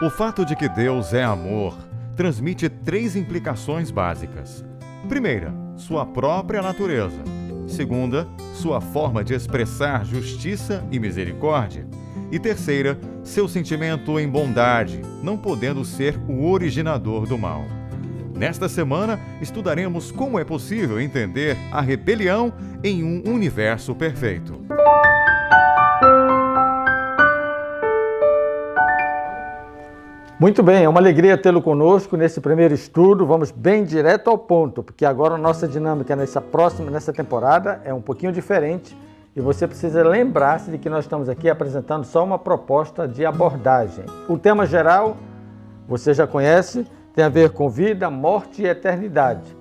O fato de que Deus é amor transmite 3 implicações básicas. Primeira, sua própria natureza. Segunda, sua forma de expressar justiça e misericórdia. E terceira, seu sentimento em bondade, não podendo ser o originador do mal. Nesta semana, estudaremos como é possível entender a rebelião em um universo perfeito. Muito bem, é uma alegria tê-lo conosco nesse primeiro estudo. Vamos bem direto ao ponto, porque agora a nossa dinâmica nessa temporada é um pouquinho diferente e você precisa lembrar-se de que nós estamos aqui apresentando só uma proposta de abordagem. O tema geral, você já conhece, tem a ver com vida, morte e eternidade.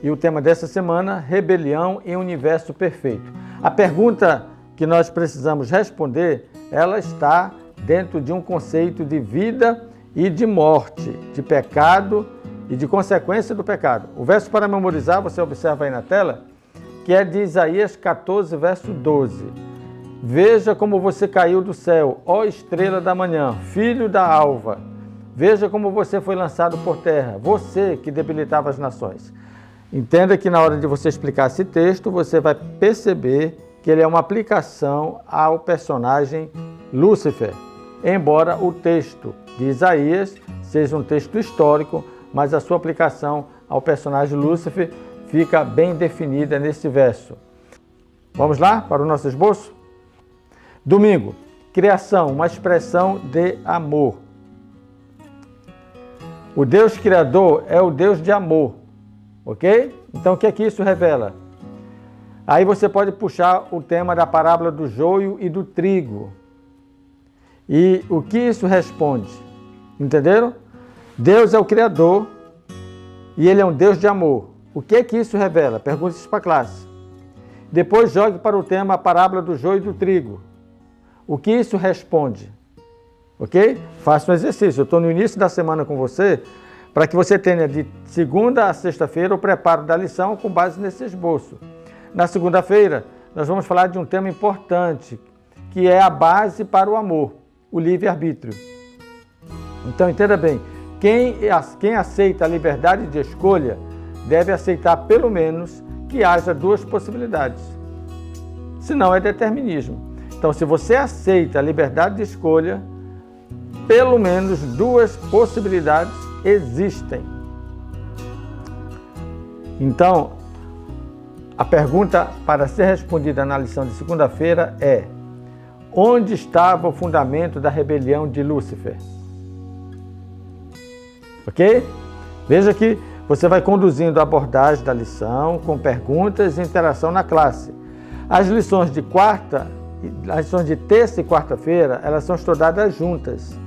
E o tema dessa semana, rebelião em um universo perfeito. A pergunta que nós precisamos responder, ela está dentro de um conceito de vida e de morte, de pecado e de consequência do pecado. O verso para memorizar, você observa aí na tela, que é de Isaías 14, verso 12. Veja como você caiu do céu, ó estrela da manhã, filho da alva. Veja como você foi lançado por terra, você que debilitava as nações. Entenda que na hora de você explicar esse texto, você vai perceber que ele é uma aplicação ao personagem Lúcifer. Embora o texto de Isaías seja um texto histórico, mas a sua aplicação ao personagem Lúcifer fica bem definida nesse verso. Vamos lá para o nosso esboço? Domingo, criação, uma expressão de amor. O Deus Criador é o Deus de amor, ok? Então o que é que isso revela? Aí você pode puxar o tema da parábola do joio e do trigo. E o que isso responde? Entenderam? Deus é o Criador e Ele é um Deus de amor. O que é que isso revela? Pergunte isso para a classe. Depois jogue para o tema a parábola do joio e do trigo. O que isso responde? Ok? Faça um exercício. Eu estou no início da semana com você para que você tenha de segunda a sexta-feira o preparo da lição com base nesse esboço. Na segunda-feira, nós vamos falar de um tema importante, que é a base para o amor, o livre-arbítrio. Então, entenda bem, quem aceita a liberdade de escolha deve aceitar pelo menos que haja 2 possibilidades. Senão é determinismo. Então, se você aceita a liberdade de escolha, pelo menos 2 possibilidades existem. Então, a pergunta para ser respondida na lição de segunda-feira é: onde estava o fundamento da rebelião de Lúcifer? Ok? Veja que você vai conduzindo a abordagem da lição com perguntas e interação na classe. As lições de terça e quarta-feira, elas são estudadas juntas.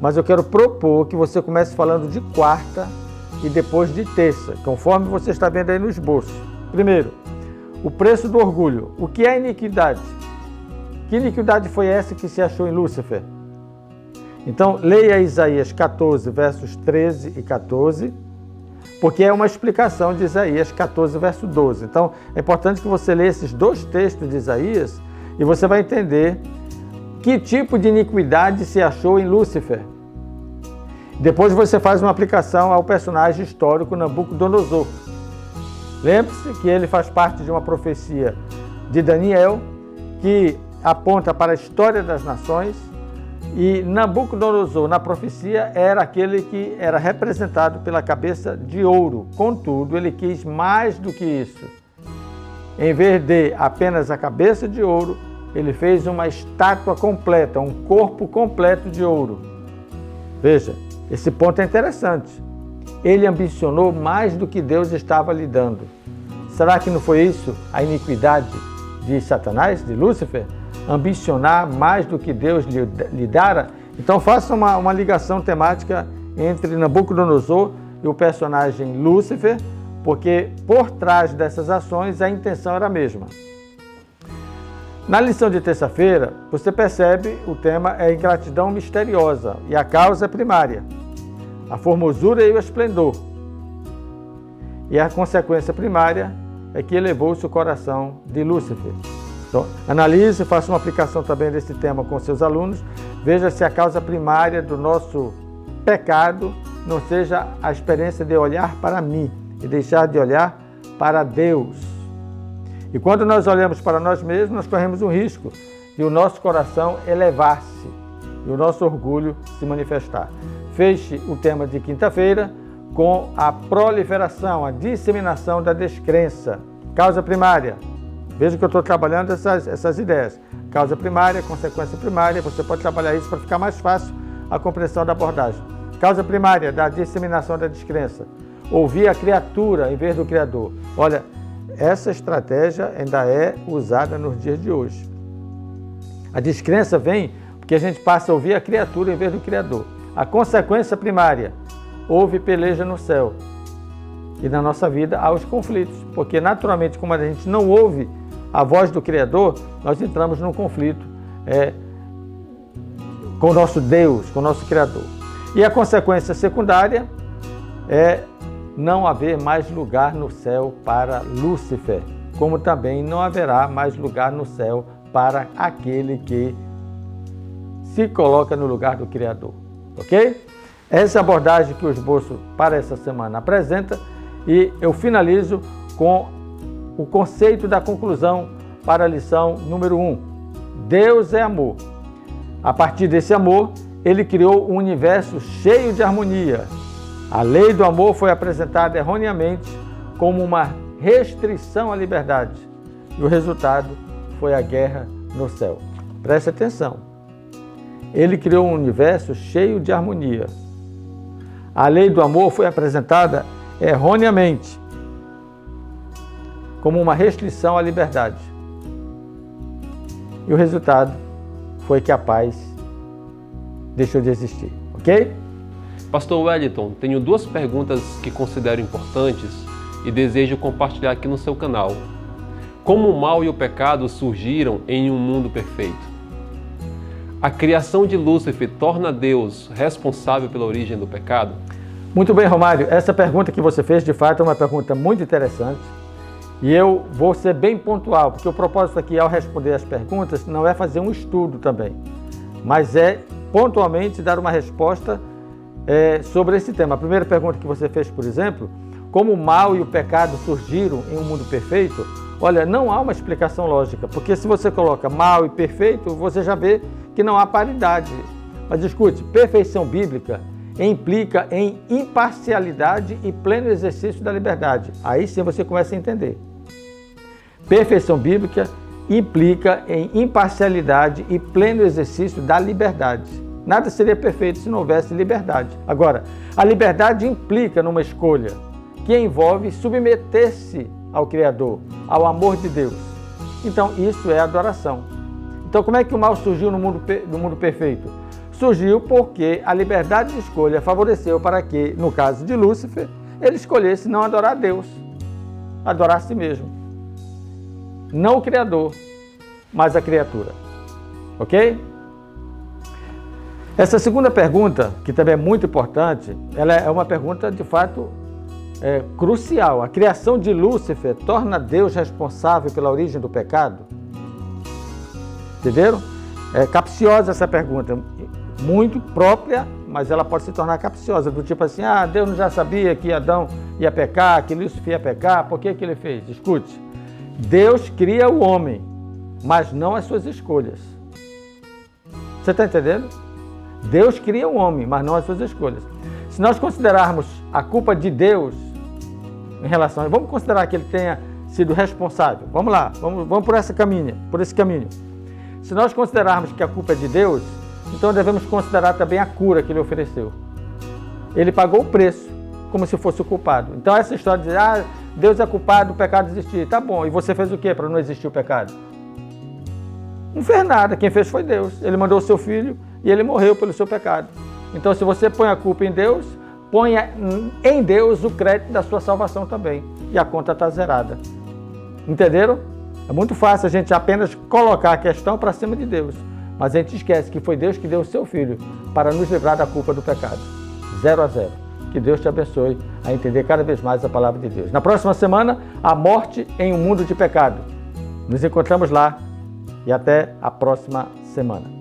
Mas eu quero propor que você comece falando de quarta e depois de terça, conforme você está vendo aí no esboço. Primeiro, o preço do orgulho. O que é iniquidade? Que iniquidade foi essa que se achou em Lúcifer? Então, leia Isaías 14, versos 13 e 14, porque é uma explicação de Isaías 14, verso 12. Então, é importante que você leia esses 2 textos de Isaías e você vai entender que tipo de iniquidade se achou em Lúcifer. Depois você faz uma aplicação ao personagem histórico Nabucodonosor. Lembre-se que ele faz parte de uma profecia de Daniel, que aponta para a história das nações, e Nabucodonosor, na profecia, era aquele que era representado pela cabeça de ouro. Contudo, ele quis mais do que isso. Em vez de apenas a cabeça de ouro, ele fez uma estátua completa, um corpo completo de ouro. Veja, esse ponto é interessante. Ele ambicionou mais do que Deus estava lhe dando. Será que não foi isso a iniquidade de Satanás, de Lúcifer? Ambicionar mais do que Deus lhe dara? Então faça uma ligação temática entre Nabucodonosor e o personagem Lúcifer, porque por trás dessas ações a intenção era a mesma. Na lição de terça-feira, você percebe o tema é ingratidão misteriosa e a causa é primária, a formosura e o esplendor. E a consequência primária é que elevou-se o coração de Lúcifer. Então, analise, faça uma aplicação também desse tema com seus alunos, veja se a causa primária do nosso pecado não seja a experiência de olhar para mim e deixar de olhar para Deus. E quando nós olhamos para nós mesmos, nós corremos um risco de o nosso coração elevar-se e o nosso orgulho se manifestar. Feche o tema de quinta-feira com a proliferação, a disseminação da descrença. Causa primária. Veja que eu estou trabalhando essas ideias. Causa primária, consequência primária. Você pode trabalhar isso para ficar mais fácil a compreensão da abordagem. Causa primária da disseminação da descrença. Ouvir a criatura em vez do Criador. Olha, essa estratégia ainda é usada nos dias de hoje. A descrença vem porque a gente passa a ouvir a criatura em vez do Criador. A consequência primária, houve peleja no céu. E na nossa vida há os conflitos, porque naturalmente, como a gente não ouve a voz do Criador, nós entramos num conflito com o nosso Deus, com o nosso Criador. E a consequência secundária é não haver mais lugar no céu para Lúcifer, como também não haverá mais lugar no céu para aquele que se coloca no lugar do Criador. Ok? Essa é a abordagem que o esboço para essa semana apresenta e eu finalizo com o conceito da conclusão para a lição número 1. Deus é amor. A partir desse amor, ele criou um universo cheio de harmonia. A lei do amor foi apresentada erroneamente como uma restrição à liberdade e o resultado foi a guerra no céu. Preste atenção. Ele criou um universo cheio de harmonia. A lei do amor foi apresentada erroneamente como uma restrição à liberdade. E o resultado foi que a paz deixou de existir. Ok? Pastor Wellington, tenho duas perguntas que considero importantes e desejo compartilhar aqui no seu canal. Como o mal e o pecado surgiram em um mundo perfeito? A criação de Lúcifer torna Deus responsável pela origem do pecado? Muito bem, Romário. Essa pergunta que você fez, de fato, é uma pergunta muito interessante. E eu vou ser bem pontual, porque o propósito aqui, ao responder as perguntas, não é fazer um estudo também, mas é pontualmente dar uma resposta sobre esse tema. A primeira pergunta que você fez, por exemplo, como o mal e o pecado surgiram em um mundo perfeito? Olha, não há uma explicação lógica, porque se você coloca mal e perfeito, você já vê que não há paridade. Mas escute, perfeição bíblica implica em imparcialidade e pleno exercício da liberdade. Aí sim você começa a entender. Perfeição bíblica implica em imparcialidade e pleno exercício da liberdade. Nada seria perfeito se não houvesse liberdade. Agora, a liberdade implica numa escolha que envolve submeter-se ao Criador, ao amor de Deus. Então, isso é adoração. Então, como é que o mal surgiu no mundo perfeito? Surgiu porque a liberdade de escolha favoreceu para que, no caso de Lúcifer, ele escolhesse não adorar a Deus, adorar a si mesmo. Não o Criador, mas a criatura. Ok? Essa segunda pergunta, que também é muito importante, ela é uma pergunta, de fato, crucial. A criação de Lúcifer torna Deus responsável pela origem do pecado? Entenderam? É capciosa essa pergunta, muito própria, mas ela pode se tornar capciosa, do tipo assim, Deus não já sabia que Adão ia pecar, que Lúcifer ia pecar, por que ele fez? Escute, Deus cria o homem, mas não as suas escolhas. Você está entendendo? Deus cria o homem, mas não as suas escolhas. Se nós considerarmos a culpa de Deus em relação, vamos considerar que ele tenha sido responsável. Vamos lá, vamos por esse caminho. Se nós considerarmos que a culpa é de Deus, então devemos considerar também a cura que ele ofereceu. Ele pagou o preço, como se fosse o culpado. Então essa história de dizer, Deus é culpado do pecado existir. Tá bom, e você fez o quê para não existir o pecado? Não fez nada, quem fez foi Deus. Ele mandou o seu filho e ele morreu pelo seu pecado. Então se você põe a culpa em Deus, ponha em Deus o crédito da sua salvação também. E a conta está zerada. Entenderam? É muito fácil a gente apenas colocar a questão para cima de Deus. Mas a gente esquece que foi Deus que deu o seu filho para nos livrar da culpa do pecado. 0-0. Que Deus te abençoe a entender cada vez mais a palavra de Deus. Na próxima semana, a morte em um mundo de pecado. Nos encontramos lá e até a próxima semana.